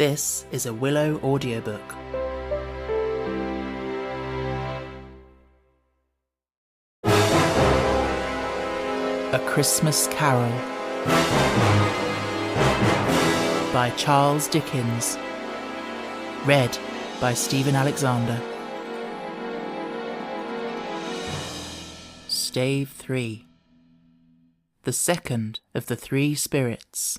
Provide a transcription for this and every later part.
This is a Willow audiobook. A Christmas Carol by Charles Dickens. Read by Stephen Alexander. Stave 3. The second of the three spirits.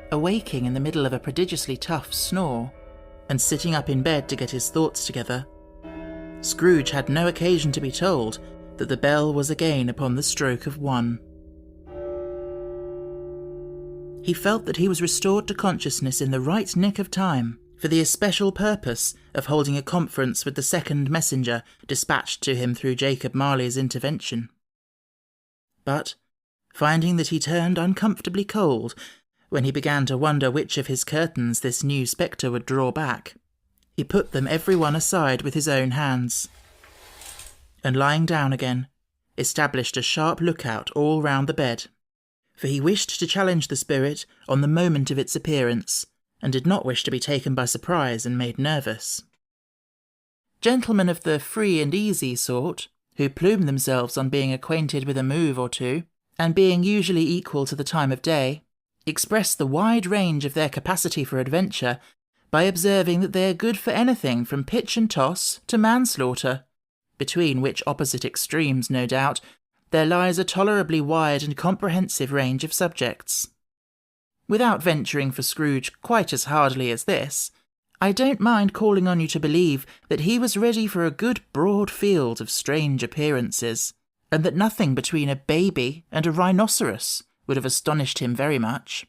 Awaking in the middle of a prodigiously tough snore, and sitting up in bed to get his thoughts together, Scrooge had no occasion to be told that the bell was again upon the stroke of 1. He felt that he was restored to consciousness in the right nick of time for the especial purpose of holding a conference with the second messenger dispatched to him through Jacob Marley's intervention. But, finding that he turned uncomfortably cold when he began to wonder which of his curtains this new spectre would draw back, he put them every one aside with his own hands, and lying down again, established a sharp lookout all round the bed, for he wished to challenge the spirit on the moment of its appearance, and did not wish to be taken by surprise and made nervous. Gentlemen of the free and easy sort, who plume themselves on being acquainted with a move or two, and being usually equal to the time of day, express the wide range of their capacity for adventure by observing that they are good for anything from pitch and toss to manslaughter, between which opposite extremes, no doubt, there lies a tolerably wide and comprehensive range of subjects. Without venturing for Scrooge quite as hardly as this, I don't mind calling on you to believe that he was ready for a good broad field of strange appearances, and that nothing between a baby and a rhinoceros would have astonished him very much.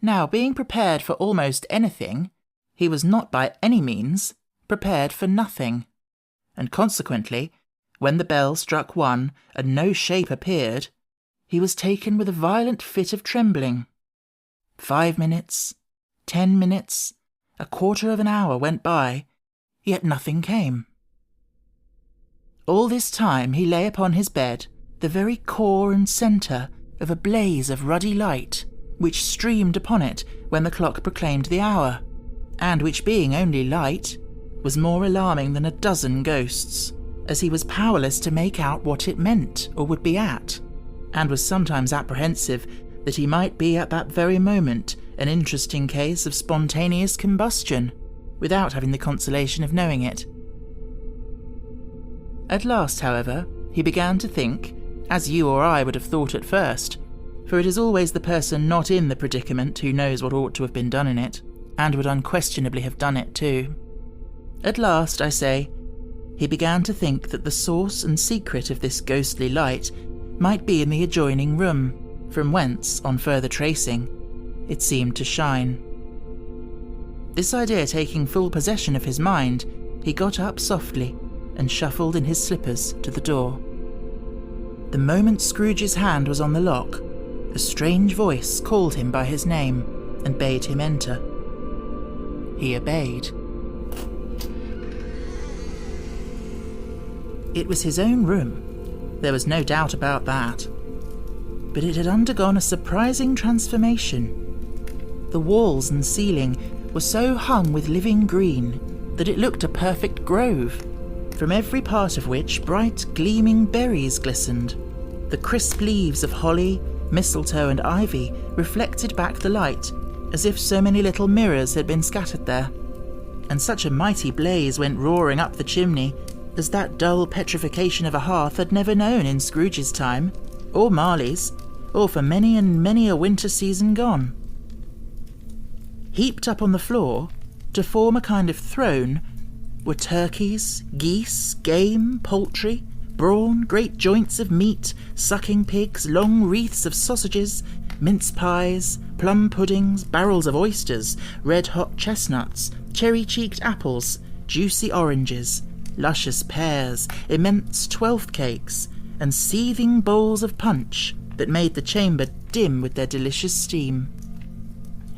Now, being prepared for almost anything, he was not by any means prepared for nothing, and consequently, when the bell struck 1 and no shape appeared, he was taken with a violent fit of trembling. 5 minutes, 10 minutes, a quarter of an hour went by, yet nothing came. All this time he lay upon his bed, the very core and centre of a blaze of ruddy light, which streamed upon it when the clock proclaimed the hour, and which, being only light, was more alarming than a dozen ghosts, as he was powerless to make out what it meant or would be at, and was sometimes apprehensive that he might be at that very moment an interesting case of spontaneous combustion, without having the consolation of knowing it. At last, however, he began to think, as you or I would have thought at first, for it is always the person not in the predicament who knows what ought to have been done in it, and would unquestionably have done it too. At last, I say, he began to think that the source and secret of this ghostly light might be in the adjoining room, from whence, on further tracing, it seemed to shine. This idea taking full possession of his mind, he got up softly and shuffled in his slippers to the door. The moment Scrooge's hand was on the lock, a strange voice called him by his name and bade him enter. He obeyed. It was his own room, there was no doubt about that, but it had undergone a surprising transformation. The walls and ceiling were so hung with living green that it looked a perfect grove, from every part of which bright gleaming berries glistened. The crisp leaves of holly, mistletoe and ivy reflected back the light, as if so many little mirrors had been scattered there, and such a mighty blaze went roaring up the chimney as that dull petrification of a hearth had never known in Scrooge's time, or Marley's, or for many and many a winter season gone. Heaped up on the floor, to form a kind of throne, were turkeys, geese, game, poultry, brawn, great joints of meat, sucking pigs, long wreaths of sausages, mince pies, plum puddings, barrels of oysters, red-hot chestnuts, cherry-cheeked apples, juicy oranges, luscious pears, immense twelfth cakes, and seething bowls of punch that made the chamber dim with their delicious steam.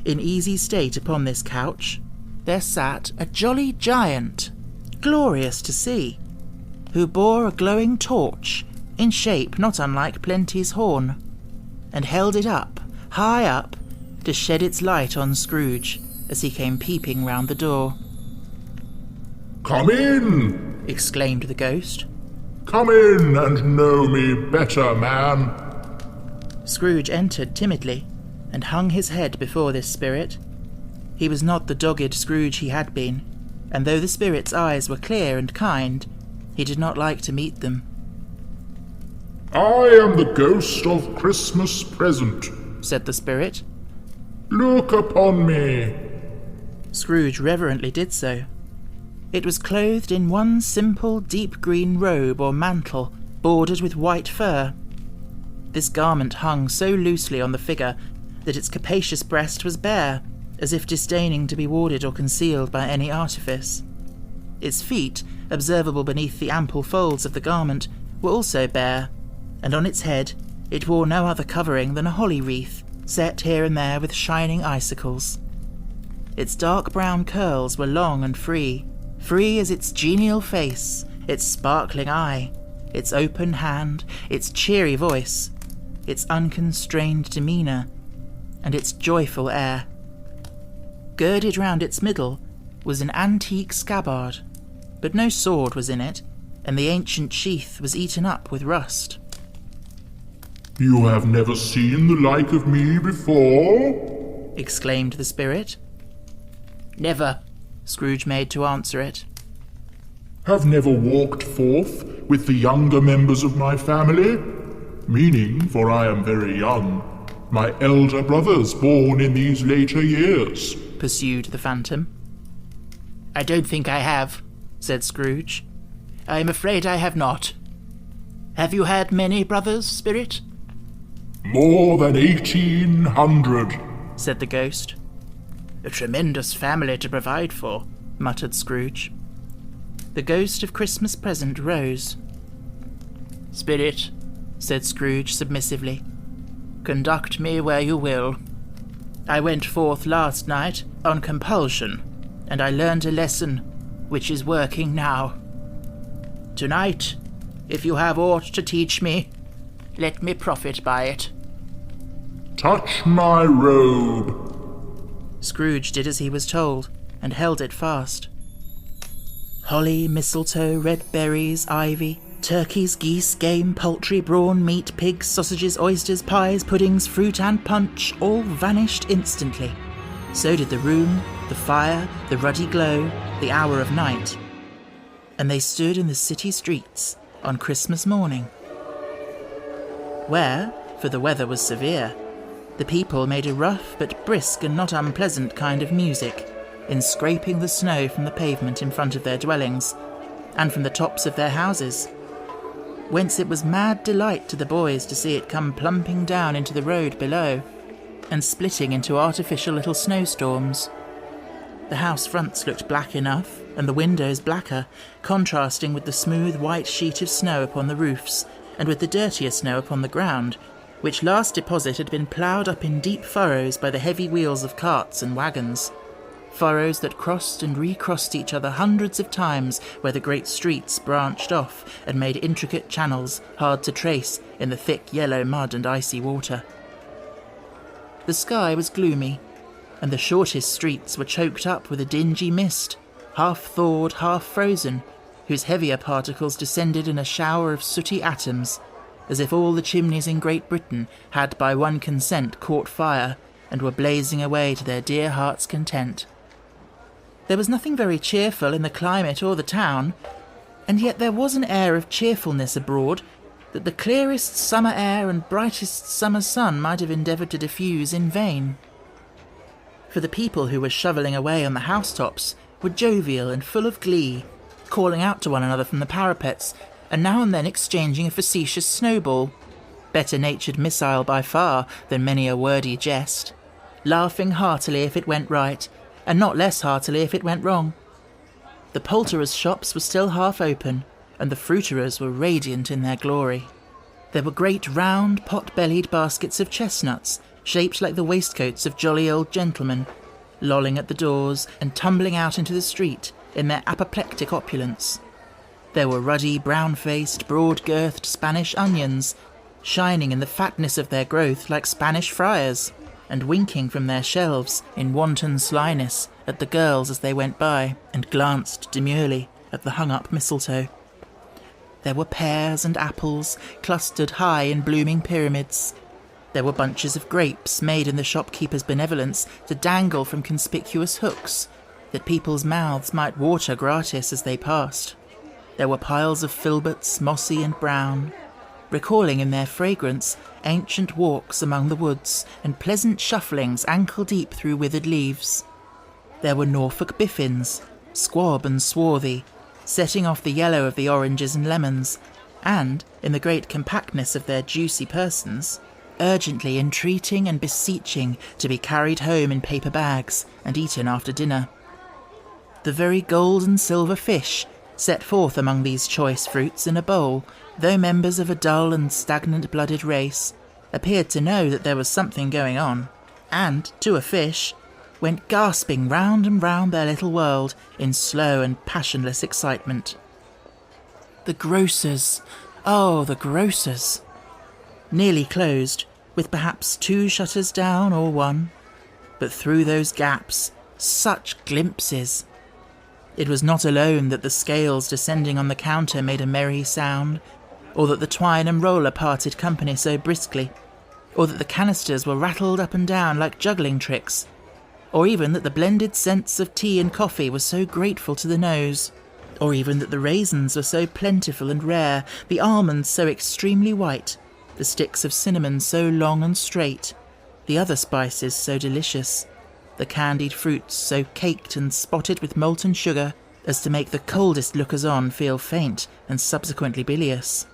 In easy state upon this couch, there sat a jolly giant, glorious to see, who bore a glowing torch, in shape not unlike Plenty's horn, and held it up, high up, to shed its light on Scrooge as he came peeping round the door. "Come in!" exclaimed the ghost. "Come in and know me better, man." Scrooge entered timidly and hung his head before this spirit. He was not the dogged Scrooge he had been, and though the spirit's eyes were clear and kind, he did not like to meet them. "I am the ghost of Christmas present," said the spirit. "Look upon me." Scrooge reverently did so. It was clothed in one simple deep green robe or mantle, bordered with white fur. This garment hung so loosely on the figure that its capacious breast was bare, as if disdaining to be warded or concealed by any artifice. Its feet, observable beneath the ample folds of the garment, were also bare, and on its head it wore no other covering than a holly wreath, set here and there with shining icicles. Its dark brown curls were long and free as its genial face, its sparkling eye, its open hand, its cheery voice, its unconstrained demeanour, and its joyful air. Girded round its middle was an antique scabbard, but no sword was in it, and the ancient sheath was eaten up with rust. "You have never seen the like of me before?" exclaimed the spirit. "Never," Scrooge made to answer it. "Have never walked forth with the younger members of my family? Meaning, for I am very young, my elder brothers born in these later years," pursued the phantom. "I don't think I have," said Scrooge. "I am afraid I have not. Have you had many brothers, spirit?" "More than 1,800, said the ghost. "A tremendous family to provide for," muttered Scrooge. The ghost of Christmas present rose. "Spirit," said Scrooge submissively, "conduct me where you will. I went forth last night on compulsion, and I learned a lesson which is working now. Tonight, if you have aught to teach me, let me profit by it." "Touch my robe." Scrooge did as he was told, and held it fast. Holly, mistletoe, red berries, ivy, turkeys, geese, game, poultry, brawn, meat, pigs, sausages, oysters, pies, puddings, fruit and punch all vanished instantly. So did the room, the fire, the ruddy glow, the hour of night. And they stood in the city streets on Christmas morning, where, for the weather was severe, the people made a rough but brisk and not unpleasant kind of music in scraping the snow from the pavement in front of their dwellings, and from the tops of their houses, whence it was mad delight to the boys to see it come plumping down into the road below, and splitting into artificial little snowstorms. The house fronts looked black enough, and the windows blacker, contrasting with the smooth white sheet of snow upon the roofs, and with the dirtier snow upon the ground, which last deposit had been ploughed up in deep furrows by the heavy wheels of carts and waggons, furrows that crossed and recrossed each other hundreds of times where the great streets branched off and made intricate channels hard to trace in the thick yellow mud and icy water. The sky was gloomy, and the shortest streets were choked up with a dingy mist, half thawed, half frozen, whose heavier particles descended in a shower of sooty atoms, as if all the chimneys in Great Britain had by one consent caught fire and were blazing away to their dear heart's content. There was nothing very cheerful in the climate or the town, and yet there was an air of cheerfulness abroad that the clearest summer air and brightest summer sun might have endeavoured to diffuse in vain. For the people who were shovelling away on the housetops were jovial and full of glee, calling out to one another from the parapets, and now and then exchanging a facetious snowball, better-natured missile by far than many a wordy jest, laughing heartily if it went right, and not less heartily if it went wrong. The poulterers' shops were still half open, and the fruiterers were radiant in their glory. There were great round, pot-bellied baskets of chestnuts, shaped like the waistcoats of jolly old gentlemen, lolling at the doors and tumbling out into the street in their apoplectic opulence. There were ruddy, brown-faced, broad-girthed Spanish onions, shining in the fatness of their growth like Spanish friars, and winking from their shelves in wanton slyness at the girls as they went by, and glanced demurely at the hung-up mistletoe. There were pears and apples clustered high in blooming pyramids. There were bunches of grapes made in the shopkeeper's benevolence to dangle from conspicuous hooks, that people's mouths might water gratis as they passed. There were piles of filberts, mossy and brown, recalling in their fragrance ancient walks among the woods and pleasant shufflings ankle-deep through withered leaves. There were Norfolk biffins, squab and swarthy, setting off the yellow of the oranges and lemons, and, in the great compactness of their juicy persons, urgently entreating and beseeching to be carried home in paper bags and eaten after dinner. The very gold and silver fish set forth among these choice fruits in a bowl, though members of a dull and stagnant-blooded race, appeared to know that there was something going on, and, to a fish, went gasping round and round their little world in slow and passionless excitement. The grocers! Oh, the grocers! Nearly closed, with perhaps 2 shutters down or 1, but through those gaps, such glimpses! It was not alone that the scales descending on the counter made a merry sound, or that the twine and roller parted company so briskly, or that the canisters were rattled up and down like juggling tricks, or even that the blended scents of tea and coffee were so grateful to the nose, or even that the raisins were so plentiful and rare, the almonds so extremely white, the sticks of cinnamon so long and straight, the other spices so delicious, the candied fruits so caked and spotted with molten sugar as to make the coldest lookers-on feel faint and subsequently bilious.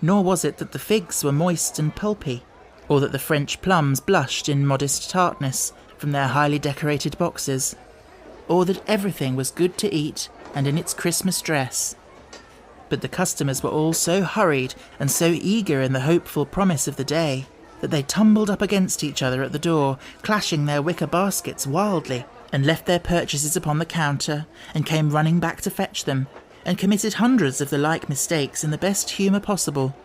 Nor was it that the figs were moist and pulpy, or that the French plums blushed in modest tartness from their highly decorated boxes, or that everything was good to eat and in its Christmas dress. But the customers were all so hurried and so eager in the hopeful promise of the day that they tumbled up against each other at the door, clashing their wicker baskets wildly, and left their purchases upon the counter, and came running back to fetch them, and committed hundreds of the like mistakes in the best humour possible,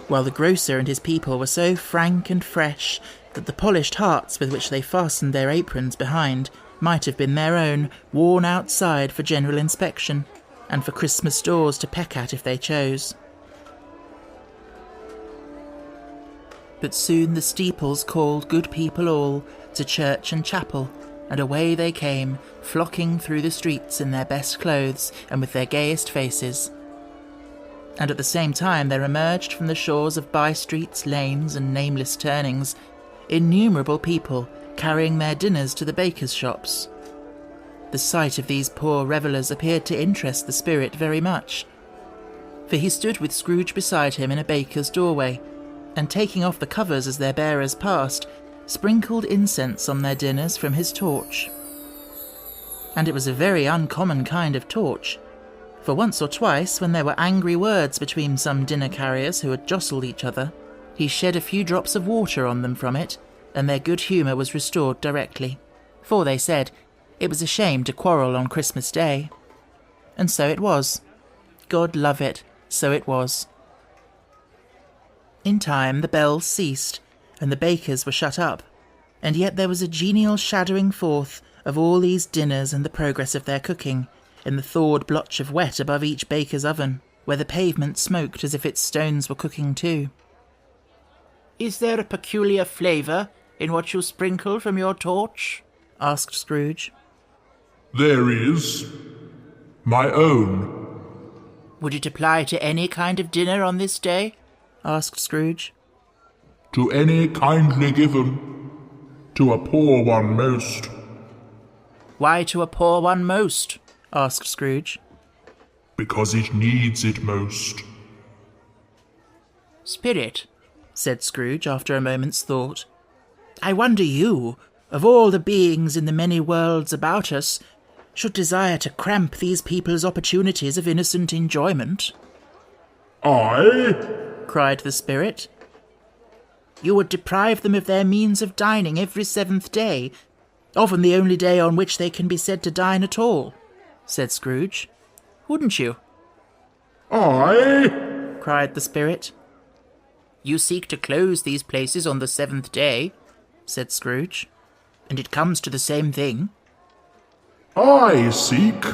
while the grocer and his people were so frank and fresh that the polished hearts with which they fastened their aprons behind might have been their own, worn outside for general inspection, and for Christmas stores to peck at if they chose. But soon the steeples called good people all to church and chapel, and away they came, flocking through the streets in their best clothes and with their gayest faces. And at the same time there emerged from the shores of by-streets, lanes, and nameless turnings innumerable people carrying their dinners to the bakers' shops. The sight of these poor revellers appeared to interest the spirit very much, for he stood with Scrooge beside him in a baker's doorway, and taking off the covers as their bearers passed, sprinkled incense on their dinners from his torch. And it was a very uncommon kind of torch, for once or twice, when there were angry words between some dinner carriers who had jostled each other, he shed a few drops of water on them from it, and their good humour was restored directly, for they said it was a shame to quarrel on Christmas Day. And so it was. God love it, so it was. In time the bells ceased, and the bakers were shut up, and yet there was a genial shadowing forth of all these dinners and the progress of their cooking, in the thawed blotch of wet above each baker's oven, where the pavement smoked as if its stones were cooking too. "Is there a peculiar flavour in what you sprinkle from your torch?" asked Scrooge. "There is. My own." "Would it apply to any kind of dinner on this day?" asked Scrooge. "To any kindly given. To a poor one most." "Why to a poor one most?" asked Scrooge. "Because it needs it most." "Spirit," said Scrooge after a moment's thought, "I wonder you, of all the beings in the many worlds about us, should desire to cramp these people's opportunities of innocent enjoyment." "I?" cried the spirit. "You would deprive them of their means of dining every 7th day, often the only day on which they can be said to dine at all," said Scrooge. "Wouldn't you?" "I?" cried the spirit. You seek to close these places on the 7th day, said Scrooge, and it comes to the same thing. I seek,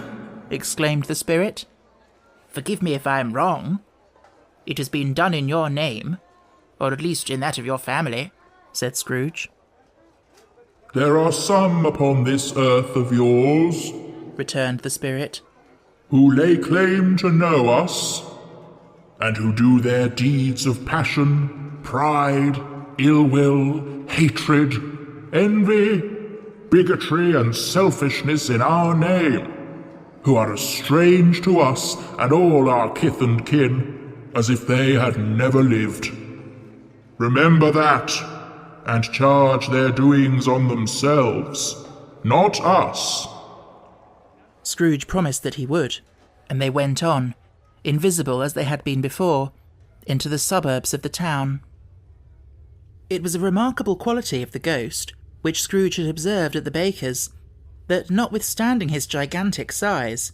exclaimed the spirit. Forgive me if I am wrong. It has been done in your name, or at least in that of your family, said Scrooge. There are some upon this earth of yours, returned the spirit, who lay claim to know us, and who do their deeds of passion, pride, ill will, hatred, envy, bigotry, and selfishness in our name, who are as strange to us and all our kith and kin as if they had never lived. Remember that, and charge their doings on themselves, not us. Scrooge promised that he would, and they went on, invisible as they had been before, into the suburbs of the town. It was a remarkable quality of the ghost, which Scrooge had observed at the baker's, that notwithstanding his gigantic size,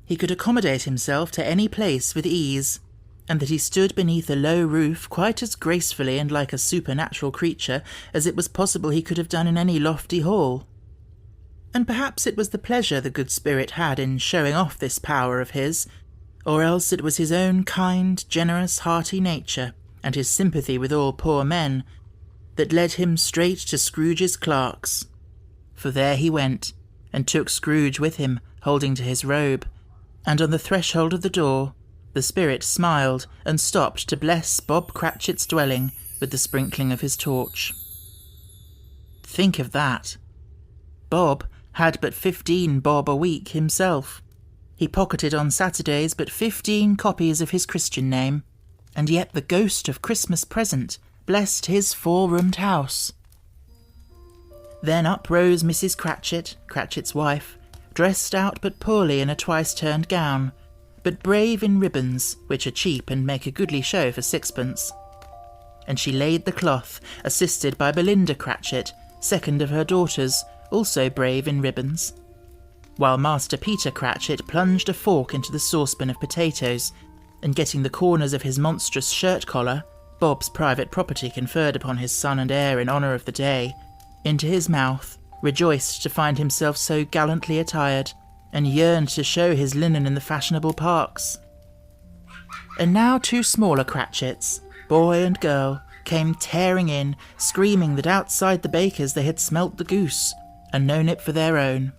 he could accommodate himself to any place with ease, and that he stood beneath a low roof quite as gracefully and like a supernatural creature as it was possible he could have done in any lofty hall. And perhaps it was the pleasure the good spirit had in showing off this power of his, or else it was his own kind, generous, hearty nature, and his sympathy with all poor men, that led him straight to Scrooge's clerk's. For there he went, and took Scrooge with him, holding to his robe, and on the threshold of the door, the spirit smiled and stopped to bless Bob Cratchit's dwelling with the sprinkling of his torch. Think of that. Bob had but 15 bob a week himself. He pocketed on Saturdays but 15 copies of his Christian name, and yet the ghost of Christmas present blessed his 4-roomed house. Then up rose Mrs. Cratchit, Cratchit's wife, dressed out but poorly in a twice-turned gown, but brave in ribbons, which are cheap and make a goodly show for 6pence. And she laid the cloth, assisted by Belinda Cratchit, second of her daughters, also brave in ribbons, while Master Peter Cratchit plunged a fork into the saucepan of potatoes, and getting the corners of his monstrous shirt-collar, Bob's private property conferred upon his son and heir in honour of the day, into his mouth, rejoiced to find himself so gallantly attired, and yearned to show his linen in the fashionable parks. And now 2 smaller Cratchits, boy and girl, came tearing in, screaming that outside the baker's they had smelt the goose, and known it for their own.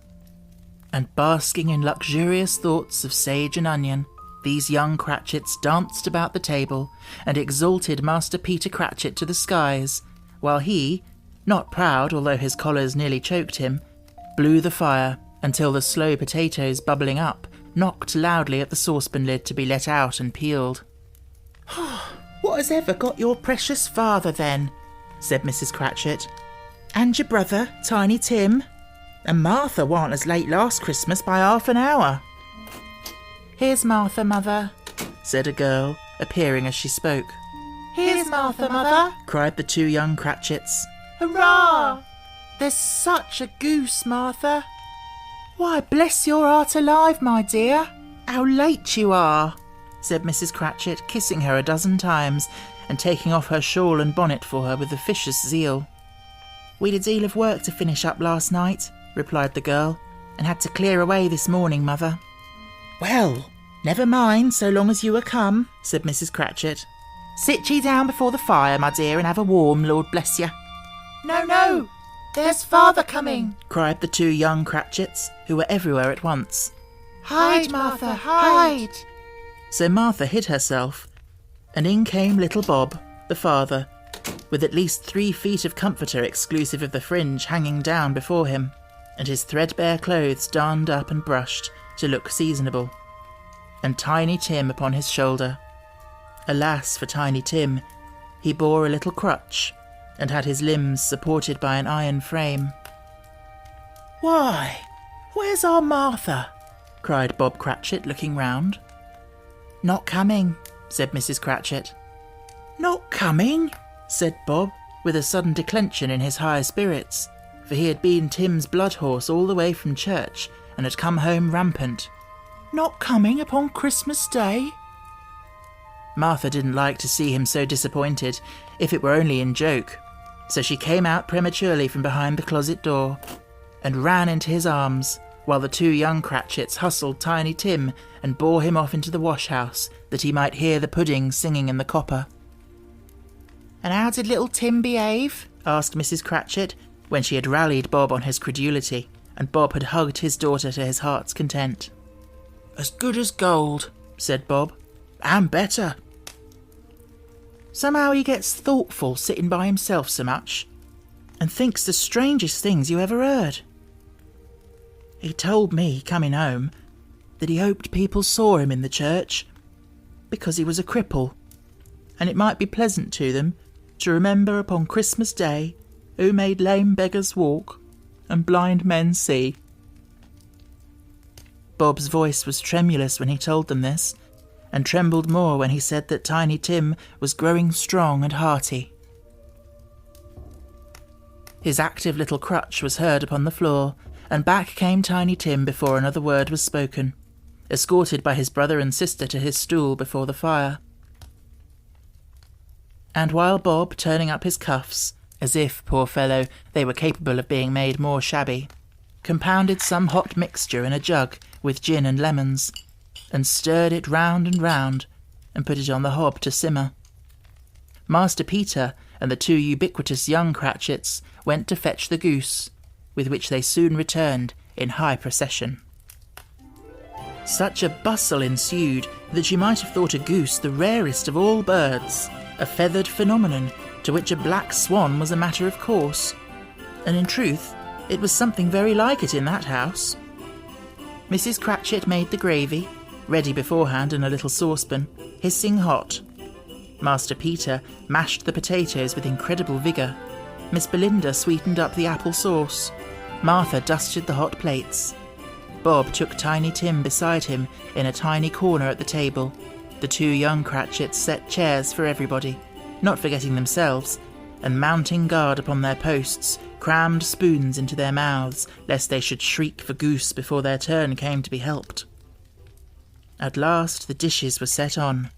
And basking in luxurious thoughts of sage and onion, these young Cratchits danced about the table, and exalted Master Peter Cratchit to the skies, while he, not proud although his collars nearly choked him, blew the fire, until the slow potatoes bubbling up knocked loudly at the saucepan lid to be let out and peeled. "What has ever got your precious father, then?" said Mrs. Cratchit. "And your brother, Tiny Tim? And Martha warn't as late last Christmas by half an hour." "Here's Martha, mother," said a girl, appearing as she spoke. "Here's Martha, mother," cried the 2 young Cratchits. "Hurrah! There's such a goose, Martha." "Why, bless your heart alive, my dear, how late you are," said Mrs. Cratchit, kissing her a dozen times, and taking off her shawl and bonnet for her with officious zeal. "We'd a deal of work to finish up last night," replied the girl, "and had to clear away this morning, mother." "Well, never mind, so long as you are come," said Mrs. Cratchit. "Sit ye down before the fire, my dear, and have a warm, Lord bless you." "No, no, there's father coming," cried the 2 young Cratchits, who were everywhere at once. "Hide, Martha, hide." So Martha hid herself, and in came little Bob, the father, with at least 3 feet of comforter exclusive of the fringe hanging down before him, and his threadbare clothes darned up and brushed to look seasonable, and Tiny Tim upon his shoulder. Alas for Tiny Tim, he bore a little crutch, and had his limbs supported by an iron frame. "Why, where's our Martha?" cried Bob Cratchit, looking round. "Not coming," said Mrs. Cratchit. "Not coming?" said Bob, with a sudden declension in his high spirits, for he had been Tim's blood horse all the way from church, and had come home rampant. "Not coming upon Christmas Day?" Martha didn't like to see him so disappointed, if it were only in joke, so she came out prematurely from behind the closet door and ran into his arms, while the two young Cratchits hustled Tiny Tim and bore him off into the wash-house, that he might hear the pudding singing in the copper. "And how did little Tim behave?" asked Mrs. Cratchit, when she had rallied Bob on his credulity, and Bob had hugged his daughter to his heart's content. "As good as gold," said Bob, "and better. Somehow he gets thoughtful sitting by himself so much, and thinks the strangest things you ever heard. He told me, coming home, that he hoped people saw him in the church, because he was a cripple, and it might be pleasant to them to remember upon Christmas Day who made lame beggars walk and blind men see." Bob's voice was tremulous when he told them this, and trembled more when he said that Tiny Tim was growing strong and hearty. His active little crutch was heard upon the floor, and back came Tiny Tim before another word was spoken, escorted by his brother and sister to his stool before the fire. And while Bob, turning up his cuffs, as if, poor fellow, they were capable of being made more shabby, compounded some hot mixture in a jug with gin and lemons, and stirred it round and round, and put it on the hob to simmer, Master Peter and the two ubiquitous young Cratchits went to fetch the goose, with which they soon returned in high procession. Such a bustle ensued that you might have thought a goose the rarest of all birds, a feathered phenomenon to which a black swan was a matter of course, and in truth it was something very like it in that house. Mrs. Cratchit made the gravy, ready beforehand in a little saucepan, hissing hot. Master Peter mashed the potatoes with incredible vigour. Miss Belinda sweetened up the apple sauce. Martha dusted the hot plates. Bob took Tiny Tim beside him in a tiny corner at the table. The two young Cratchits set chairs for everybody, not forgetting themselves, and mounting guard upon their posts, crammed spoons into their mouths, lest they should shriek for goose before their turn came to be helped. At last the dishes were set on,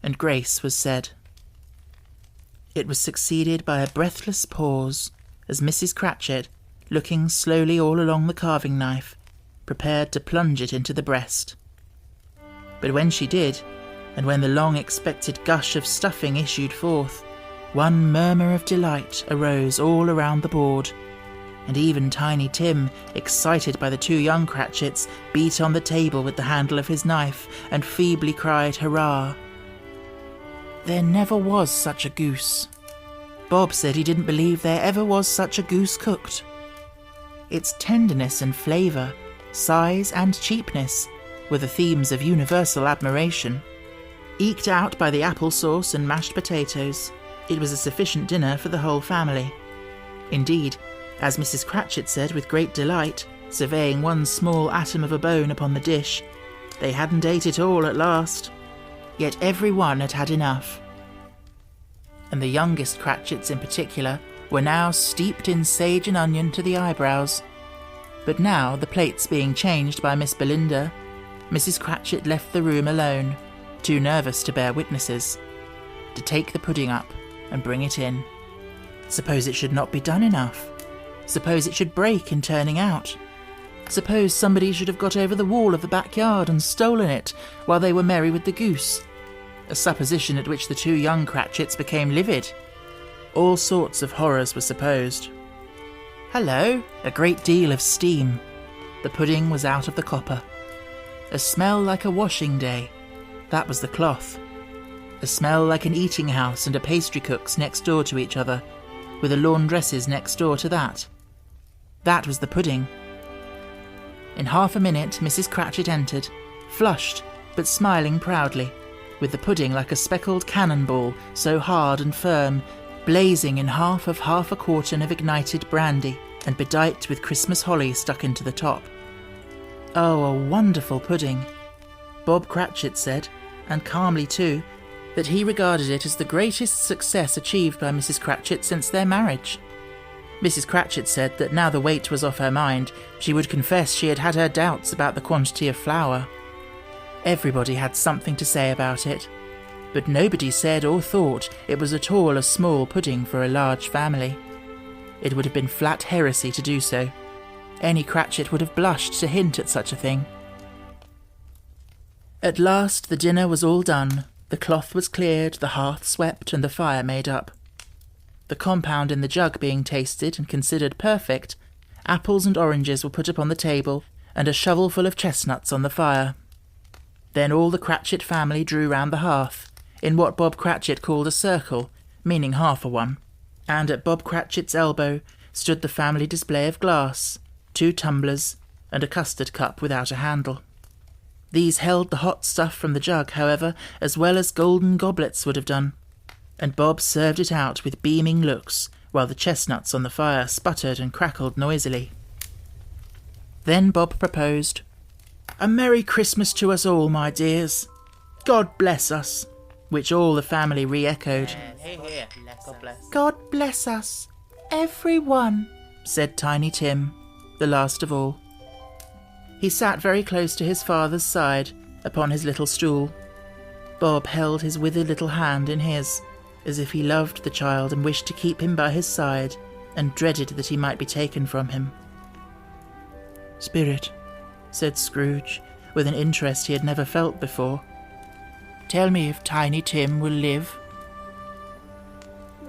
and grace was said. It was succeeded by a breathless pause, as Mrs. Cratchit, looking slowly all along the carving knife, prepared to plunge it into the breast. But when she did, and when the long-expected gush of stuffing issued forth, one murmur of delight arose all around the board, and even Tiny Tim, excited by the two young Cratchits, beat on the table with the handle of his knife and feebly cried hurrah. There never was such a goose. Bob said he didn't believe there ever was such a goose cooked. Its tenderness and flavour, size and cheapness were the themes of universal admiration. Eked out by the apple sauce and mashed potatoes, it was a sufficient dinner for the whole family. Indeed, as Mrs. Cratchit said with great delight, surveying one small atom of a bone upon the dish, they hadn't ate it all at last, yet every one had had enough. And the youngest Cratchits in particular were now steeped in sage and onion to the eyebrows. But now, the plates being changed by Miss Belinda, Mrs. Cratchit left the room alone, too nervous to bear witnesses, to take the pudding up and bring it in. Suppose it should not be done enough? Suppose it should break in turning out? Suppose somebody should have got over the wall of the backyard and stolen it while they were merry with the goose? A supposition at which the two young Cratchits became livid. All sorts of horrors were supposed. Hello! A great deal of steam. The pudding was out of the copper. A smell like a washing day. That was the cloth. A smell like an eating house and a pastry cook's next door to each other, with a laundress's next door to that. That was the pudding. In half a minute Mrs. Cratchit entered, flushed but smiling proudly, with the pudding like a speckled cannonball, so hard and firm, blazing in half a quartern of ignited brandy, and bedight with Christmas holly stuck into the top. Oh, a wonderful pudding! Bob Cratchit said, and calmly too, that he regarded it as the greatest success achieved by Mrs. Cratchit since their marriage. Mrs. Cratchit said that now the weight was off her mind, she would confess she had had her doubts about the quantity of flour. Everybody had something to say about it. but nobody said or thought it was at all a small pudding for a large family. It would have been flat heresy to do so. Any Cratchit would have blushed to hint at such a thing. At last the dinner was all done, the cloth was cleared, the hearth swept, and the fire made up. The compound in the jug being tasted and considered perfect, apples and oranges were put upon the table, and a shovelful of chestnuts on the fire. Then all the Cratchit family drew round the hearth, in what Bob Cratchit called a circle, meaning half a one, and at Bob Cratchit's elbow stood the family display of glass, 2 tumblers, and a custard cup without a handle. These held the hot stuff from the jug, however, as well as golden goblets would have done, and Bob served it out with beaming looks, while the chestnuts on the fire sputtered and crackled noisily. Then Bob proposed, "A Merry Christmas to us all, my dears. God bless us," which all the family re-echoed. "God bless us, every one," said Tiny Tim, the last of all. He sat very close to his father's side, upon his little stool. Bob held his withered little hand in his, as if he loved the child and wished to keep him by his side, and dreaded that he might be taken from him. "Spirit," said Scrooge, with an interest he had never felt before, "tell me if Tiny Tim will live."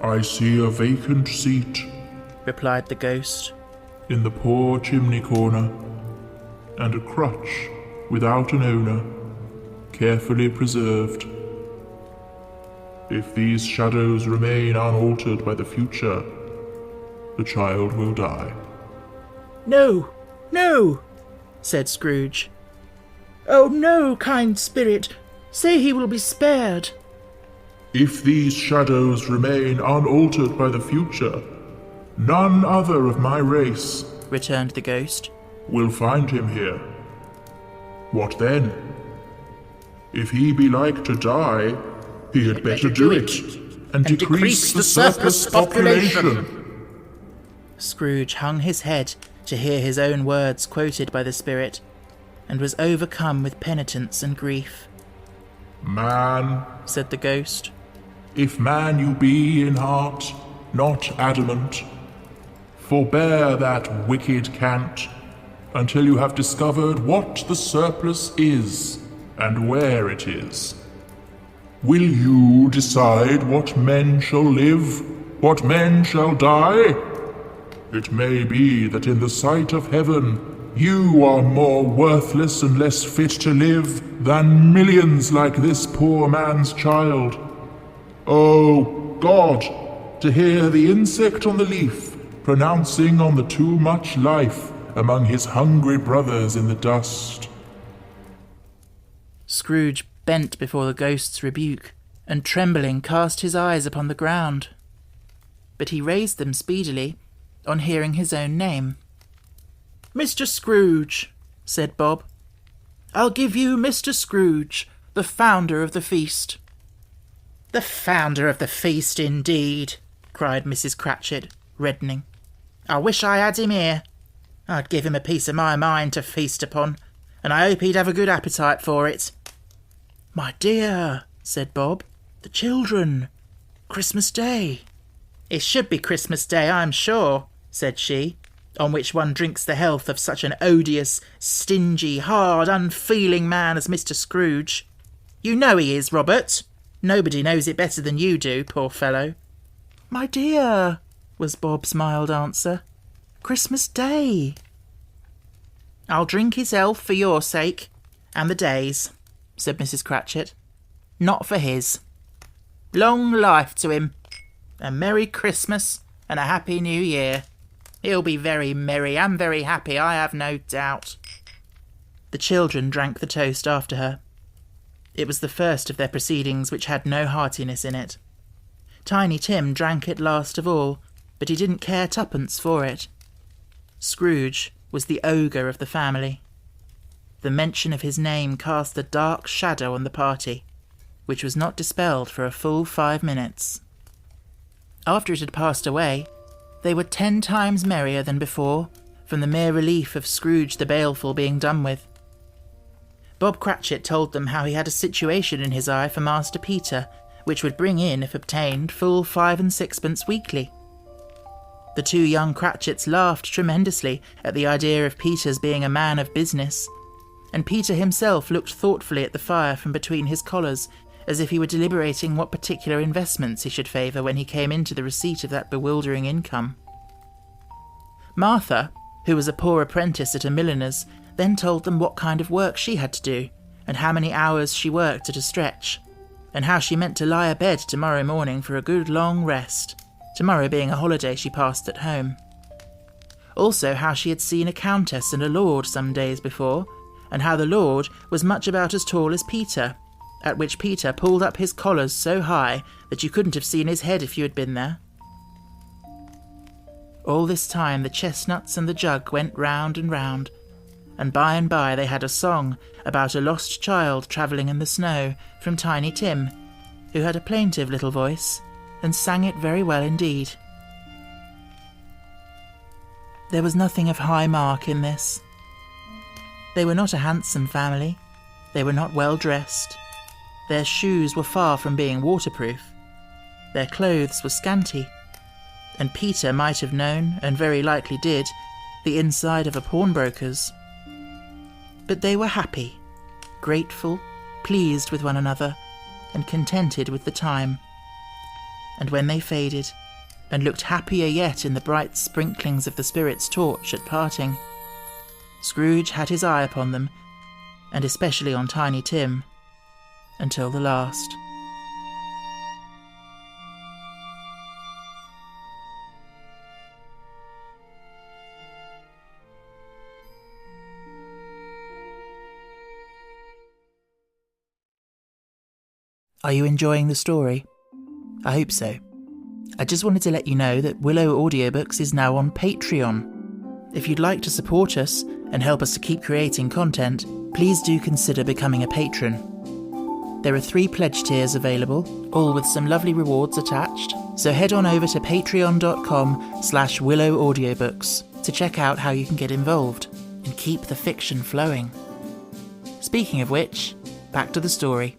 I see a vacant seat, replied the ghost, in the poor chimney corner, and a crutch without an owner, carefully preserved. If these shadows remain unaltered by the future, the child will die. "No, no," said Scrooge. "Oh no, kind spirit, say he will be spared." If these shadows remain unaltered by the future, none other of my race, returned the ghost, will find him here. What then? If he be like to die, he had better do it, and decrease the surplus population. Scrooge hung his head to hear his own words quoted by the spirit, and was overcome with penitence and grief. Man, said the ghost, if man you be in heart, not adamant, forbear that wicked cant, until you have discovered what the surplus is, and where it is. Will you decide what men shall live, what men shall die? It may be that in the sight of heaven, you are more worthless and less fit to live than millions like this poor man's child. Oh, God, to hear the insect on the leaf pronouncing on the too much life among his hungry brothers in the dust. Scrooge bent before the ghost's rebuke, and trembling cast his eyes upon the ground. But he raised them speedily, on hearing his own name. "Mr. Scrooge," said Bob. "I'll give you Mr. Scrooge, the founder of the feast." "The founder of the feast, indeed," cried Mrs. Cratchit, reddening. "I wish I had him here. I'd give him a piece of my mind to feast upon, and I hope he'd have a good appetite for it." "My dear," said Bob, "the children. Christmas Day." "It should be Christmas Day, I'm sure," said she, "on which one drinks the health of such an odious, stingy, hard, unfeeling man as Mr. Scrooge. You know he is, Robert. Nobody knows it better than you do, poor fellow." "My dear," was Bob's mild answer, "Christmas Day." "I'll drink his health for your sake, and the day's," said Mrs. Cratchit. "Not for his. Long life to him, a Merry Christmas and a Happy New Year. He'll be very merry and very happy, I have no doubt." The children drank the toast after her. It was the first of their proceedings which had no heartiness in it. Tiny Tim drank it last of all, but he didn't care twopence for it. Scrooge was the ogre of the family. The mention of his name cast a dark shadow on the party, which was not dispelled for a full 5 minutes. After it had passed away, they were 10 times merrier than before, from the mere relief of Scrooge the Baleful being done with. Bob Cratchit told them how he had a situation in his eye for Master Peter, which would bring in, if obtained, full 5 and 6pence weekly. The two young Cratchits laughed tremendously at the idea of Peter's being a man of business, and Peter himself looked thoughtfully at the fire from between his collars, as if he were deliberating what particular investments he should favour when he came into the receipt of that bewildering income. Martha, who was a poor apprentice at a milliner's, then told them what kind of work she had to do, and how many hours she worked at a stretch, and how she meant to lie abed tomorrow morning for a good long rest, tomorrow being a holiday she passed at home. Also how she had seen a countess and a lord some days before, and how the lord was much about as tall as Peter, at which Peter pulled up his collars so high that you couldn't have seen his head if you had been there. All this time the chestnuts and the jug went round, and by they had a song about a lost child travelling in the snow from Tiny Tim, who had a plaintive little voice, and sang it very well indeed. There was nothing of high mark in this. They were not a handsome family, they were not well dressed, their shoes were far from being waterproof, their clothes were scanty, and Peter might have known, and very likely did, the inside of a pawnbroker's. But they were happy, grateful, pleased with one another, and contented with the time. And when they faded, and looked happier yet in the bright sprinklings of the spirit's torch at parting, Scrooge had his eye upon them, and especially on Tiny Tim, until the last. Are you enjoying the story? I hope so. I just wanted to let you know that Willow Audiobooks is now on Patreon. If you'd like to support us and help us to keep creating content, please do consider becoming a patron. There are 3 pledge tiers available, all with some lovely rewards attached, so head on over to patreon.com/Willow Audiobooks to check out how you can get involved and keep the fiction flowing. Speaking of which, back to the story.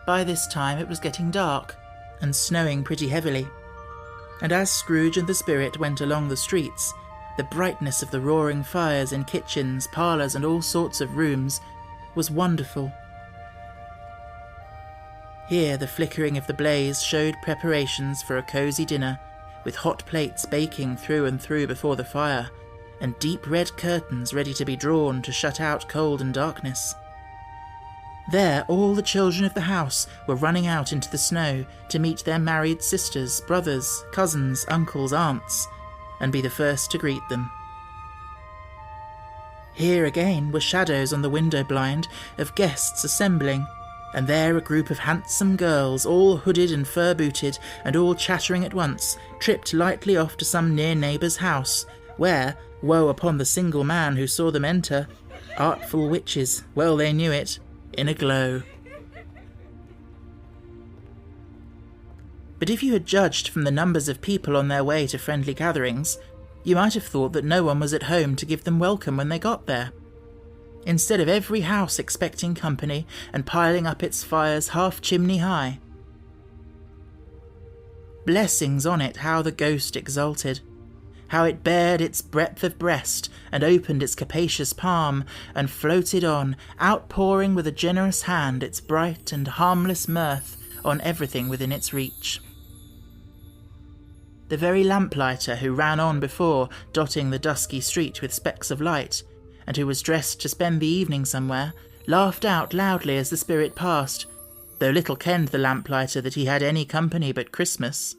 By this time it was getting dark, and snowing pretty heavily, and as Scrooge and the spirit went along the streets, the brightness of the roaring fires in kitchens, parlours, and all sorts of rooms was wonderful. Here the flickering of the blaze showed preparations for a cosy dinner, with hot plates baking through and through before the fire, and deep red curtains ready to be drawn to shut out cold and darkness. There all the children of the house were running out into the snow to meet their married sisters, brothers, cousins, uncles, aunts, and be the first to greet them. Here again were shadows on the window blind of guests assembling, and there a group of handsome girls, all hooded and fur-booted, and all chattering at once, tripped lightly off to some near neighbour's house, where, woe upon the single man who saw them enter, artful witches, well they knew it, in a glow. But if you had judged from the numbers of people on their way to friendly gatherings, you might have thought that no one was at home to give them welcome when they got there. Instead of every house expecting company and piling up its fires half chimney high. Blessings on it, how the ghost exulted, how it bared its breadth of breast and opened its capacious palm and floated on, outpouring with a generous hand its bright and harmless mirth on everything within its reach. The very lamplighter who ran on before, dotting the dusky street with specks of light, and who was dressed to spend the evening somewhere, laughed out loudly as the spirit passed, though little kenned the lamplighter that he had any company but Christmas.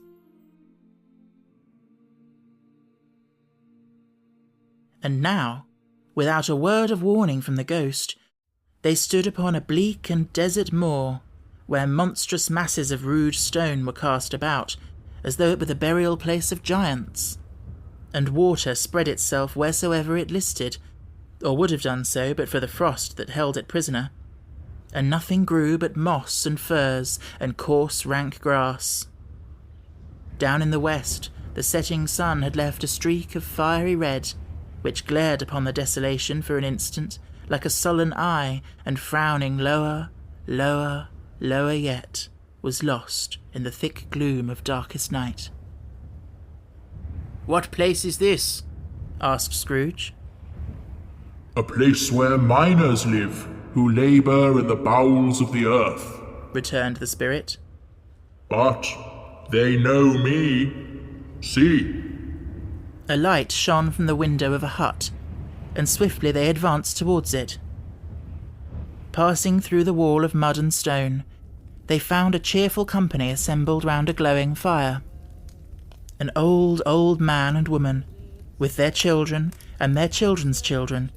And now, without a word of warning from the ghost, they stood upon a bleak and desert moor, where monstrous masses of rude stone were cast about, as though it were the burial place of giants, and water spread itself wheresoever it listed, or would have done so but for the frost that held it prisoner, and nothing grew but moss and furze and coarse rank grass. Down in the west, the setting sun had left a streak of fiery red, which glared upon the desolation for an instant like a sullen eye, and frowning lower, lower, lower yet, was lost in the thick gloom of darkest night. "What place is this?" asked Scrooge. "A place where miners live, who labour in the bowels of the earth," returned the spirit. "But they know me. See." A light shone from the window of a hut, and swiftly they advanced towards it. Passing through the wall of mud and stone, they found a cheerful company assembled round a glowing fire. An old, old man and woman, with their children and their children's children,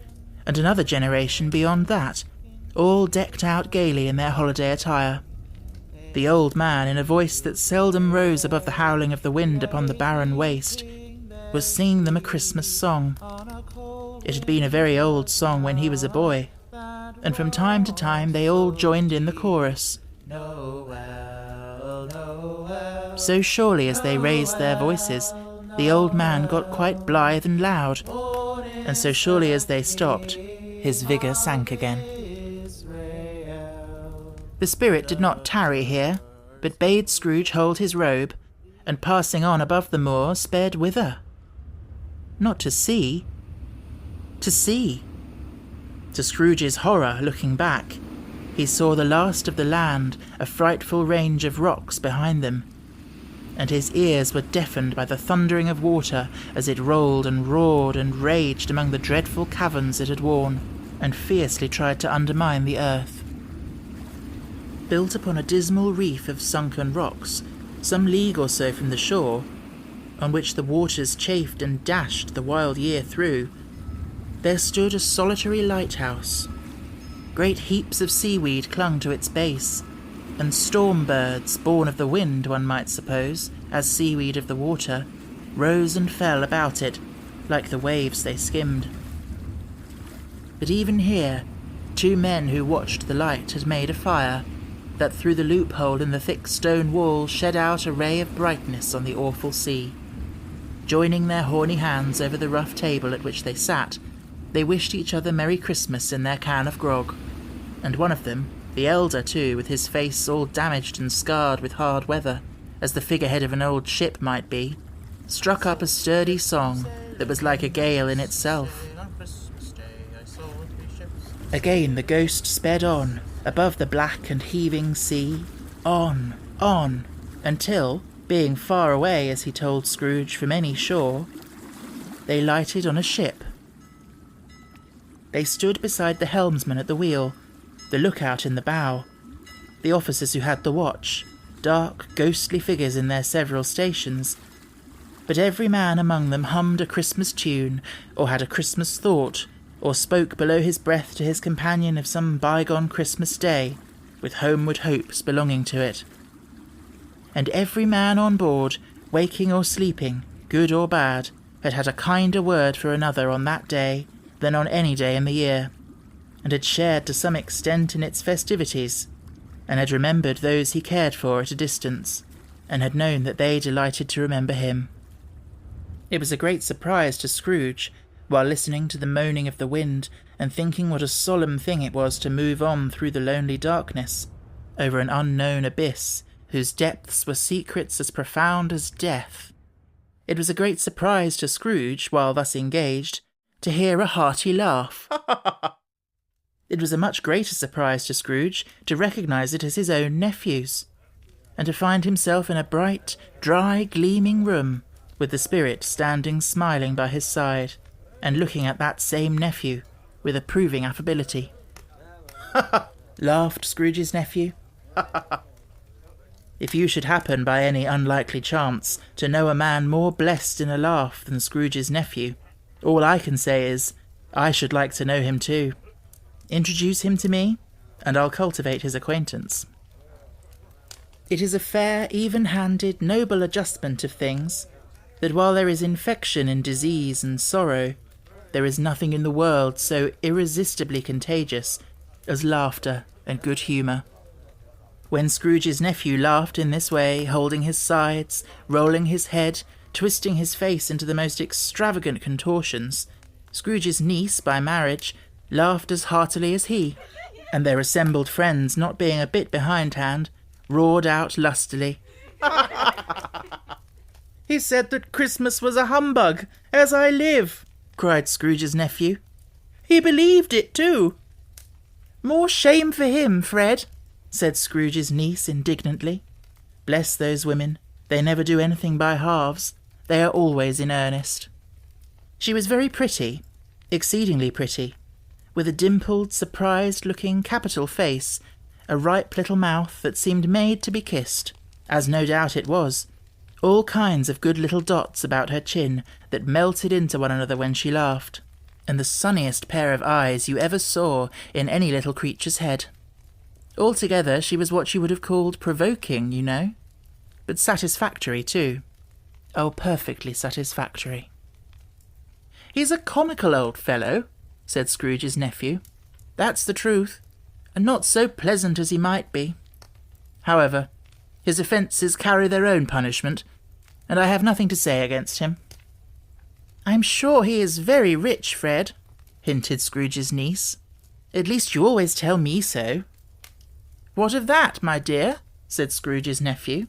and another generation beyond that, all decked out gaily in their holiday attire. The old man, in a voice that seldom rose above the howling of the wind upon the barren waste, was singing them a Christmas song. It had been a very old song when he was a boy, and from time to time they all joined in the chorus. So surely as they raised their voices, the old man got quite blithe and loud, and so surely as they stopped, his vigour sank again. The spirit did not tarry here, but bade Scrooge hold his robe, and passing on above the moor, sped whither? Not to see. To see. To Scrooge's horror, looking back, he saw the last of the land, a frightful range of rocks behind them, and his ears were deafened by the thundering of water as it rolled and roared and raged among the dreadful caverns it had worn, and fiercely tried to undermine the earth. Built upon a dismal reef of sunken rocks, some league or so from the shore, on which the waters chafed and dashed the wild year through, there stood a solitary lighthouse. Great heaps of seaweed clung to its base, and storm birds, born of the wind, one might suppose, as seaweed of the water, rose and fell about it, like the waves they skimmed. But even here, 2 men who watched the light had made a fire, that through the loophole in the thick stone wall shed out a ray of brightness on the awful sea. Joining their horny hands over the rough table at which they sat, they wished each other Merry Christmas in their can of grog, and one of them, the elder too, with his face all damaged and scarred with hard weather, as the figurehead of an old ship might be, struck up a sturdy song that was like a gale in itself. Again the ghost sped on, above the black and heaving sea, on, until, being far away, as he told Scrooge, from any shore, they lighted on a ship. They stood beside the helmsman at the wheel, the lookout in the bow, the officers who had the watch, dark, ghostly figures in their several stations, but every man among them hummed a Christmas tune, or had a Christmas thought, or spoke below his breath to his companion of some bygone Christmas day, with homeward hopes belonging to it. And every man on board, waking or sleeping, good or bad, had had a kinder word for another on that day than on any day in the year, and had shared to some extent in its festivities, and had remembered those he cared for at a distance, and had known that they delighted to remember him. It was a great surprise to Scrooge, while listening to the moaning of the wind, and thinking what a solemn thing it was to move on through the lonely darkness, over an unknown abyss, whose depths were secrets as profound as death. It was a great surprise to Scrooge, while thus engaged, to hear a hearty laugh. It was a much greater surprise to Scrooge to recognise it as his own nephew's, and to find himself in a bright, dry, gleaming room, with the spirit standing smiling by his side, and looking at that same nephew with approving affability. Laughed Scrooge's nephew. If you should happen by any unlikely chance to know a man more blessed in a laugh than Scrooge's nephew, all I can say is, I should like to know him too. Introduce him to me, and I'll cultivate his acquaintance. It is a fair, even-handed, noble adjustment of things, that while there is infection in disease and sorrow, there is nothing in the world so irresistibly contagious as laughter and good humour. When Scrooge's nephew laughed in this way, holding his sides, rolling his head, twisting his face into the most extravagant contortions, Scrooge's niece, by marriage, laughed as heartily as he, and their assembled friends, not being a bit behindhand, roared out lustily. "He said that Christmas was a humbug, as I live," cried Scrooge's nephew. "He believed it too." "More shame for him, Fred," said Scrooge's niece indignantly. Bless those women, they never do anything by halves. They are always in earnest. She was very pretty, exceedingly pretty, with a dimpled, surprised-looking, capital face, a ripe little mouth that seemed made to be kissed, as no doubt it was, all kinds of good little dots about her chin that melted into one another when she laughed, and the sunniest pair of eyes you ever saw in any little creature's head. Altogether she was what you would have called provoking, you know, but satisfactory too. Oh, perfectly satisfactory. "He's a comical old fellow," said Scrooge's nephew. "That's the truth, and not so pleasant as he might be. However, his offences carry their own punishment, and I have nothing to say against him." "I'm sure he is very rich, Fred," hinted Scrooge's niece. "At least you always tell me so." "What of that, my dear?" said Scrooge's nephew.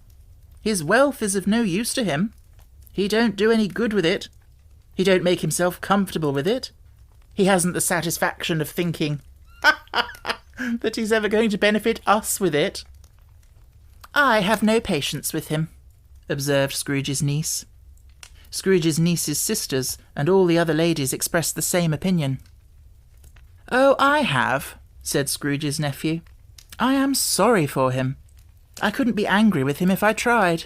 "His wealth is of no use to him. He don't do any good with it. He don't make himself comfortable with it. He hasn't the satisfaction of thinking that he's ever going to benefit us with it." "I have no patience with him," observed Scrooge's niece. Scrooge's niece's sisters and all the other ladies expressed the same opinion. "Oh, I have," said Scrooge's nephew. "I am sorry for him. I couldn't be angry with him if I tried.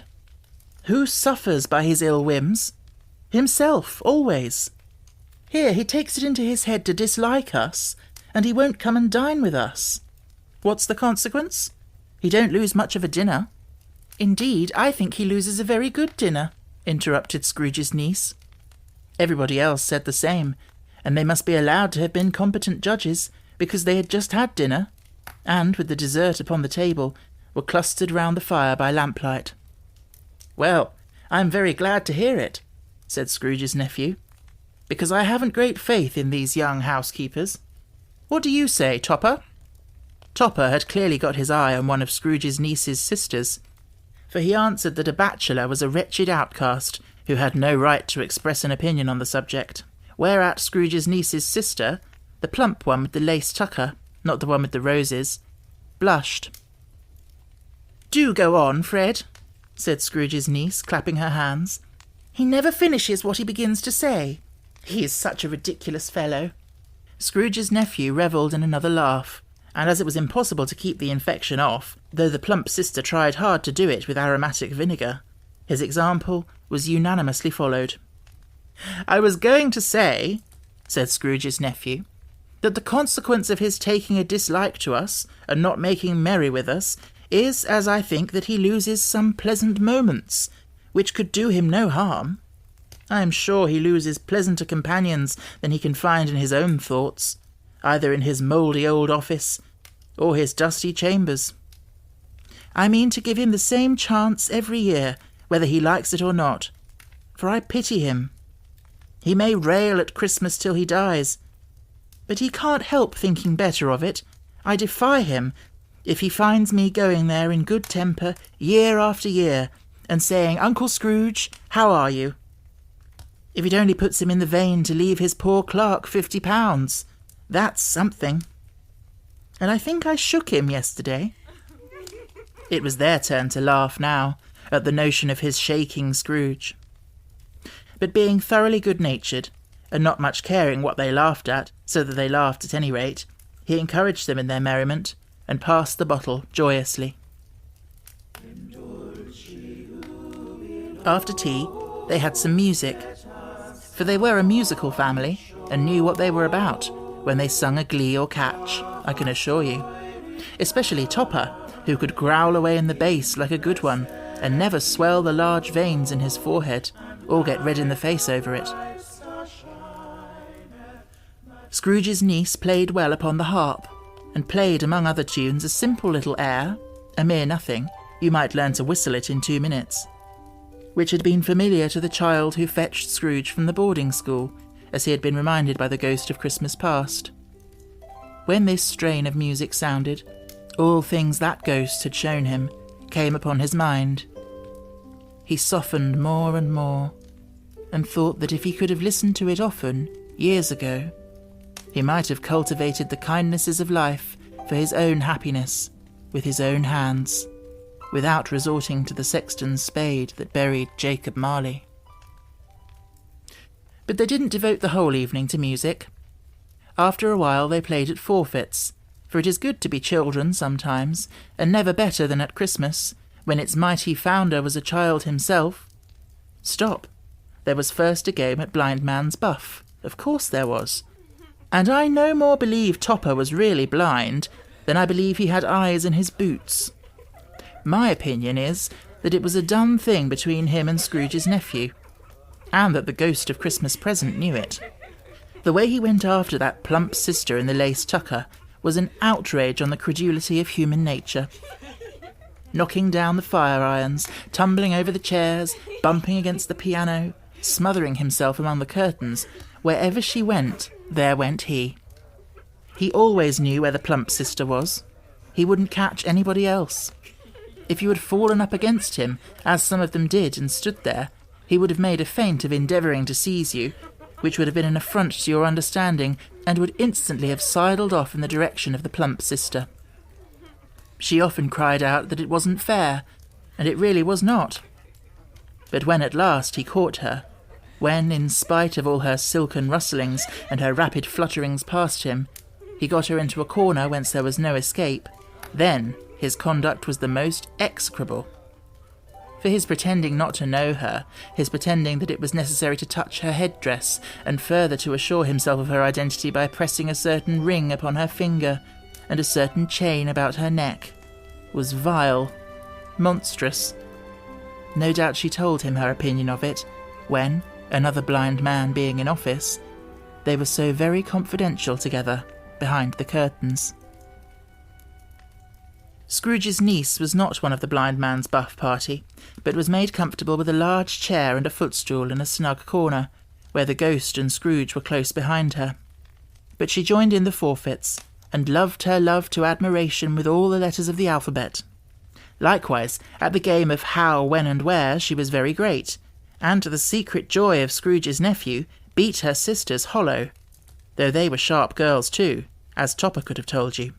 Who suffers by his ill whims? Himself, always. Here he takes it into his head to dislike us, and he won't come and dine with us. What's the consequence? He don't lose much of a dinner." "Indeed, I think he loses a very good dinner," interrupted Scrooge's niece. Everybody else said the same, and they must be allowed to have been competent judges, because they had just had dinner, and, with the dessert upon the table, were clustered round the fire by lamplight. "Well, I'm very glad to hear it," said Scrooge's nephew, "because I haven't great faith in these young housekeepers. What do you say, Topper?" Topper had clearly got his eye on one of Scrooge's niece's sisters, for he answered that a bachelor was a wretched outcast who had no right to express an opinion on the subject, whereat Scrooge's niece's sister, the plump one with the lace tucker, not the one with the roses, blushed. "Do go on, Fred," said Scrooge's niece, clapping her hands. "He never finishes what he begins to say. He is such a ridiculous fellow." Scrooge's nephew revelled in another laugh, and as it was impossible to keep the infection off, though the plump sister tried hard to do it with aromatic vinegar, his example was unanimously followed. "I was going to say," said Scrooge's nephew, "that the consequence of his taking a dislike to us and not making merry with us is, as I think, that he loses some pleasant moments, which could do him no harm. I am sure he loses pleasanter companions than he can find in his own thoughts, either in his mouldy old office or his dusty chambers. I mean to give him the same chance every year, whether he likes it or not, for I pity him. He may rail at Christmas till he dies, but he can't help thinking better of it. I defy him, if he finds me going there in good temper year after year, and saying, 'Uncle Scrooge, how are you?' If it only puts him in the vein to leave his poor clerk £50, that's something. And I think I shook him yesterday." It was their turn to laugh now, at the notion of his shaking Scrooge. But being thoroughly good-natured, and not much caring what they laughed at, so that they laughed at any rate, he encouraged them in their merriment, and passed the bottle joyously. After tea, they had some music, for they were a musical family, and knew what they were about when they sung a glee or catch, I can assure you. Especially Topper, who could growl away in the bass like a good one, and never swell the large veins in his forehead, or get red in the face over it. Scrooge's niece played well upon the harp, and played among other tunes a simple little air, a mere nothing, you might learn to whistle it in 2 minutes, which had been familiar to the child who fetched Scrooge from the boarding school, as he had been reminded by the ghost of Christmas past. When this strain of music sounded, all things that ghost had shown him came upon his mind. He softened more and more, and thought that if he could have listened to it often, years ago, he might have cultivated the kindnesses of life for his own happiness, with his own hands, without resorting to the sexton's spade that buried Jacob Marley. But they didn't devote the whole evening to music. After a while they played at forfeits, for it is good to be children sometimes, and never better than at Christmas, when its mighty founder was a child himself. Stop. There was first a game at blind man's buff. Of course there was. And I no more believe Topper was really blind than I believe he had eyes in his boots. My opinion is that it was a done thing between him and Scrooge's nephew, and that the ghost of Christmas present knew it. The way he went after that plump sister in the lace tucker was an outrage on the credulity of human nature. Knocking down the fire irons, tumbling over the chairs, bumping against the piano, smothering himself among the curtains, wherever she went, there went he. He always knew where the plump sister was. He wouldn't catch anybody else. If you had fallen up against him, as some of them did, and stood there, he would have made a feint of endeavouring to seize you, which would have been an affront to your understanding, and would instantly have sidled off in the direction of the plump sister. She often cried out that it wasn't fair, and it really was not. But when at last he caught her, when, in spite of all her silken rustlings and her rapid flutterings past him, he got her into a corner whence there was no escape, then his conduct was the most execrable. For his pretending not to know her, his pretending that it was necessary to touch her headdress, and further to assure himself of her identity by pressing a certain ring upon her finger, and a certain chain about her neck, was vile, monstrous. No doubt she told him her opinion of it, when, another blind man being in office, they were so very confidential together behind the curtains. Scrooge's niece was not one of the blind man's buff party, but was made comfortable with a large chair and a footstool in a snug corner, where the ghost and Scrooge were close behind her. But she joined in the forfeits, and loved her love to admiration with all the letters of the alphabet. Likewise, at the game of how, when, and where, she was very great, and to the secret joy of Scrooge's nephew, beat her sisters hollow, though they were sharp girls too, as Topper could have told you.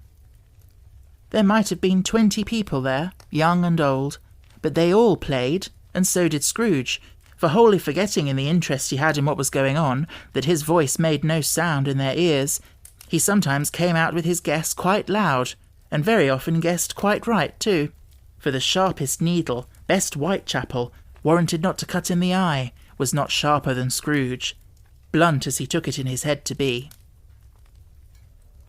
There might have been 20 people there, young and old, but they all played, and so did Scrooge, for wholly forgetting in the interest he had in what was going on, that his voice made no sound in their ears, he sometimes came out with his guess quite loud, and very often guessed quite right too, for the sharpest needle, best Whitechapel, warranted not to cut in the eye, was not sharper than Scrooge, blunt as he took it in his head to be.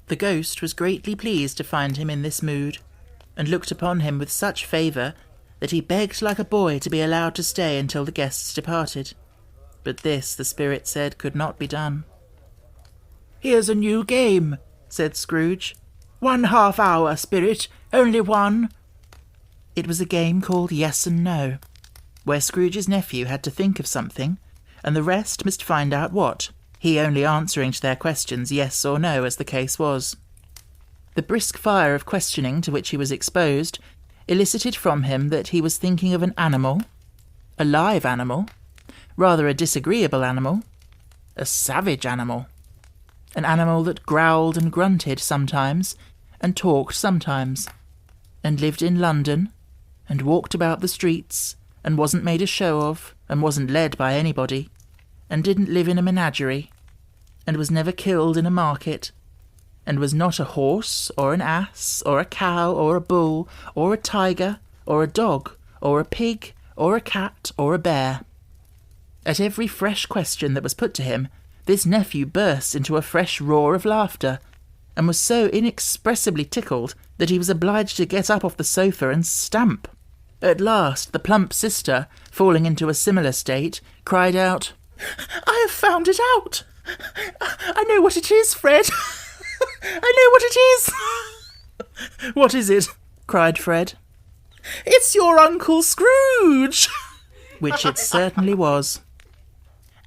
The ghost was greatly pleased to find him in this mood, and looked upon him with such favour that he begged like a boy to be allowed to stay until the guests departed. But this, the spirit said, could not be done. "Here's a new game," said Scrooge. "1 half-hour, spirit, only one." It was a game called Yes and No, where Scrooge's nephew had to think of something, and the rest must find out what, he only answering to their questions yes or no as the case was. The brisk fire of questioning to which he was exposed elicited from him that he was thinking of an animal, a live animal, rather a disagreeable animal, a savage animal, an animal that growled and grunted sometimes, and talked sometimes, and lived in London, and walked about the streets, and wasn't made a show of, and wasn't led by anybody, and didn't live in a menagerie, and was never killed in a market, and was not a horse, or an ass, or a cow, or a bull, or a tiger, or a dog, or a pig, or a cat, or a bear. At every fresh question that was put to him, this nephew burst into a fresh roar of laughter, and was so inexpressibly tickled that he was obliged to get up off the sofa and stamp. At last the plump sister, falling into a similar state, cried out, "I have found it out! I know what it is, Fred! I know what it is!" "What is it?" cried Fred. It's your Uncle Scrooge! Which it certainly was.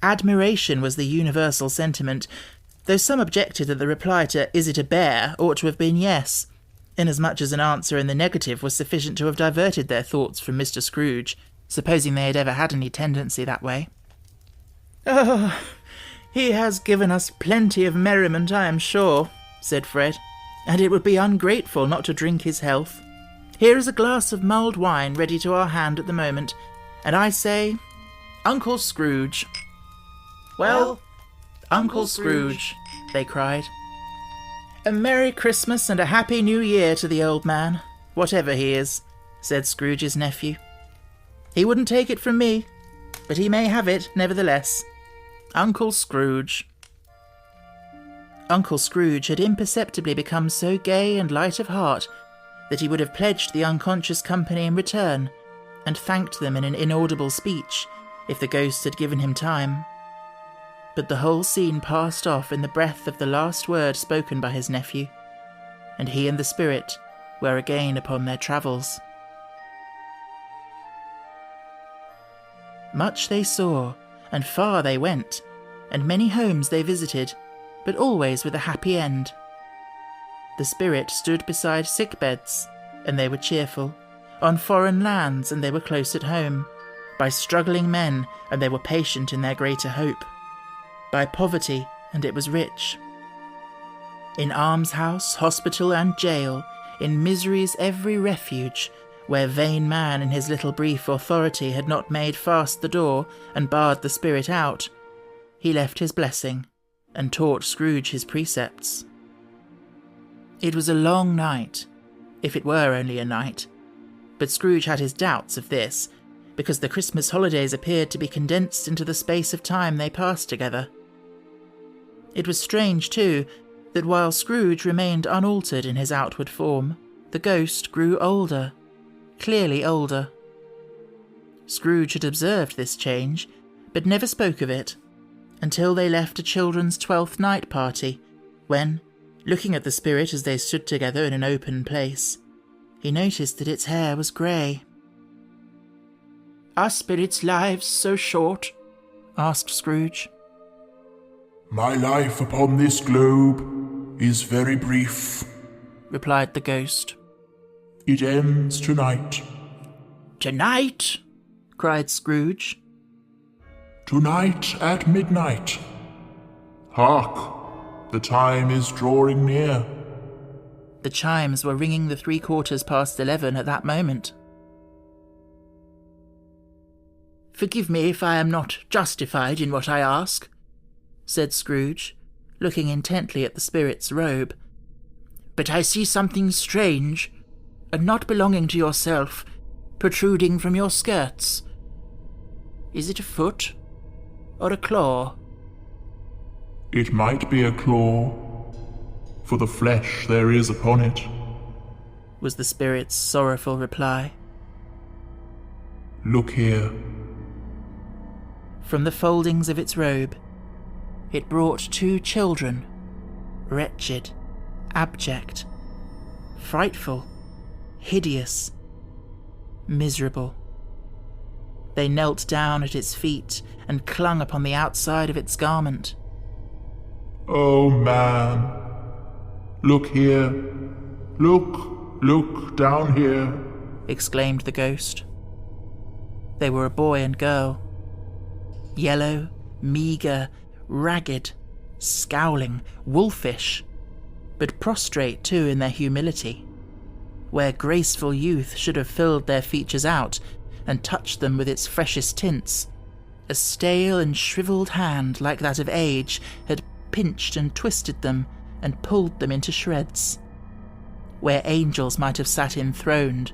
Admiration was the universal sentiment, though some objected that the reply to "Is it a bear?" ought to have been yes, inasmuch as an answer in the negative was sufficient to have diverted their thoughts from Mr. Scrooge, supposing they had ever had any tendency that way. "Oh, he has given us plenty of merriment, I am sure," said Fred, "and it would be ungrateful not to drink his health. Here is a glass of mulled wine ready to our hand at the moment, and I say, Uncle Scrooge." "Well, Uncle Scrooge," they cried. "A Merry Christmas and a Happy New Year to the old man, whatever he is," said Scrooge's nephew. "He wouldn't take it from me, but he may have it nevertheless. Uncle Scrooge." Uncle Scrooge had imperceptibly become so gay and light of heart that he would have pledged the unconscious company in return, and thanked them in an inaudible speech, if the ghost had given him time. But the whole scene passed off in the breath of the last word spoken by his nephew, and he and the spirit were again upon their travels. Much they saw, and far they went, and many homes they visited, but always with a happy end. The spirit stood beside sick beds, and they were cheerful, on foreign lands, and they were close at home, by struggling men, and they were patient in their greater hope, by poverty, and it was rich. In almshouse, hospital, and jail, in misery's every refuge, where vain man in his little brief authority had not made fast the door and barred the spirit out, he left his blessing, and taught Scrooge his precepts. It was a long night, if it were only a night, but Scrooge had his doubts of this, because the Christmas holidays appeared to be condensed into the space of time they passed together. It was strange, too, that while Scrooge remained unaltered in his outward form, the ghost grew older, clearly older. Scrooge had observed this change, but never spoke of it, until they left a children's 12th night party, when, looking at the spirit as they stood together in an open place, he noticed that its hair was grey. "Are spirits' lives so short?" asked Scrooge. "My life upon this globe is very brief," replied the ghost. "It ends tonight." "Tonight?" cried Scrooge. "Tonight at midnight. Hark, the time is drawing near." The chimes were ringing the 11:15 at that moment. "Forgive me if I am not justified in what I ask," said Scrooge, looking intently at the spirit's robe, "but I see something strange, and not belonging to yourself, protruding from your skirts. Is it a foot, or a claw?" "It might be a claw, for the flesh there is upon it," was the spirit's sorrowful reply. "Look here." From the foldings of its robe, it brought 2 children, wretched, abject, frightful, hideous, miserable. They knelt down at its feet and clung upon the outside of its garment. "Oh, man, look here. Look down here," exclaimed the ghost. They were a boy and girl, yellow, meagre, ragged, scowling, wolfish, but prostrate too in their humility, where graceful youth should have filled their features out and touched them with its freshest tints. A stale and shrivelled hand like that of age had pinched and twisted them and pulled them into shreds. Where angels might have sat enthroned,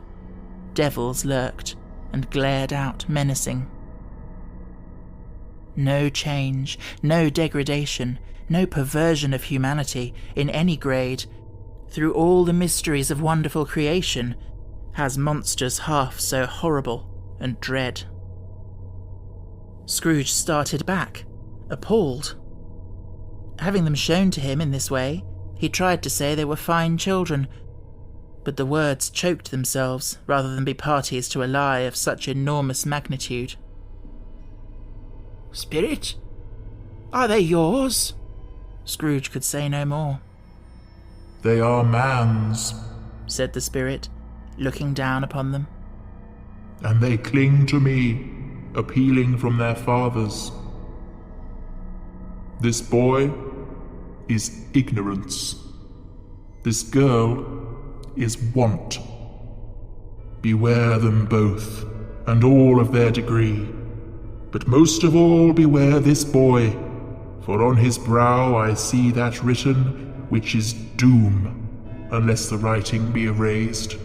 devils lurked and glared out menacing. No change, no degradation, no perversion of humanity in any grade, through all the mysteries of wonderful creation, has monsters half so horrible and dread. Scrooge started back, appalled. Having them shown to him in this way, he tried to say they were fine children, but the words choked themselves rather than be parties to a lie of such enormous magnitude. "Spirit? Are they yours?" Scrooge could say no more. They are man's, said the spirit, looking down upon them. and they cling to me, appealing from their fathers. This boy is ignorance. This girl is want. Beware them both, and all of their degree. But most of all beware this boy, for on his brow I see that written which is doom, unless the writing be erased.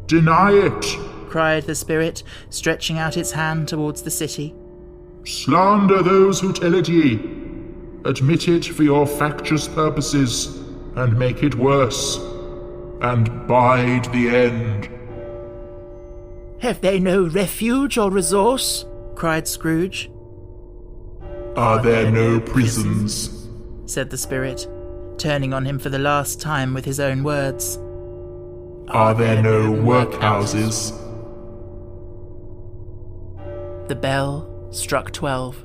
Deny it! Cried the spirit, stretching out its hand towards the city. Slander those who tell it ye. Admit it for your factious purposes, and make it worse, and bide the end. "Have they no refuge or resource?" cried Scrooge. Are there no prisons? Said the spirit, turning on him for the last time with his own words. Are there no workhouses? The bell struck 12.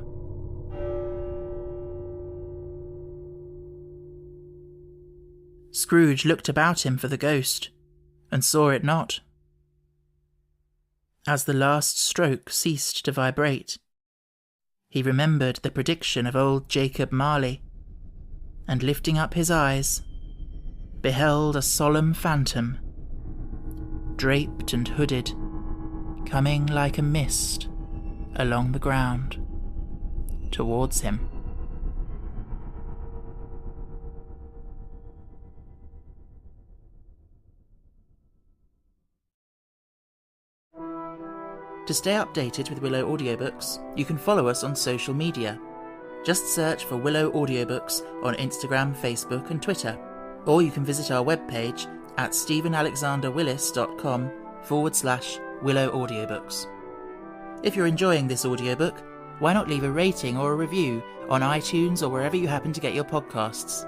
Scrooge looked about him for the ghost, and saw it not. As the last stroke ceased to vibrate, he remembered the prediction of old Jacob Marley, and lifting up his eyes, beheld a solemn phantom, draped and hooded, coming like a mist along the ground towards him. To stay updated with Willow Audiobooks, you can follow us on social media. Just search for Willow Audiobooks on Instagram, Facebook and Twitter, or you can visit our webpage at stephenalexanderwillis.com/Willow Audiobooks. If you're enjoying this audiobook, why not leave a rating or a review on iTunes or wherever you happen to get your podcasts?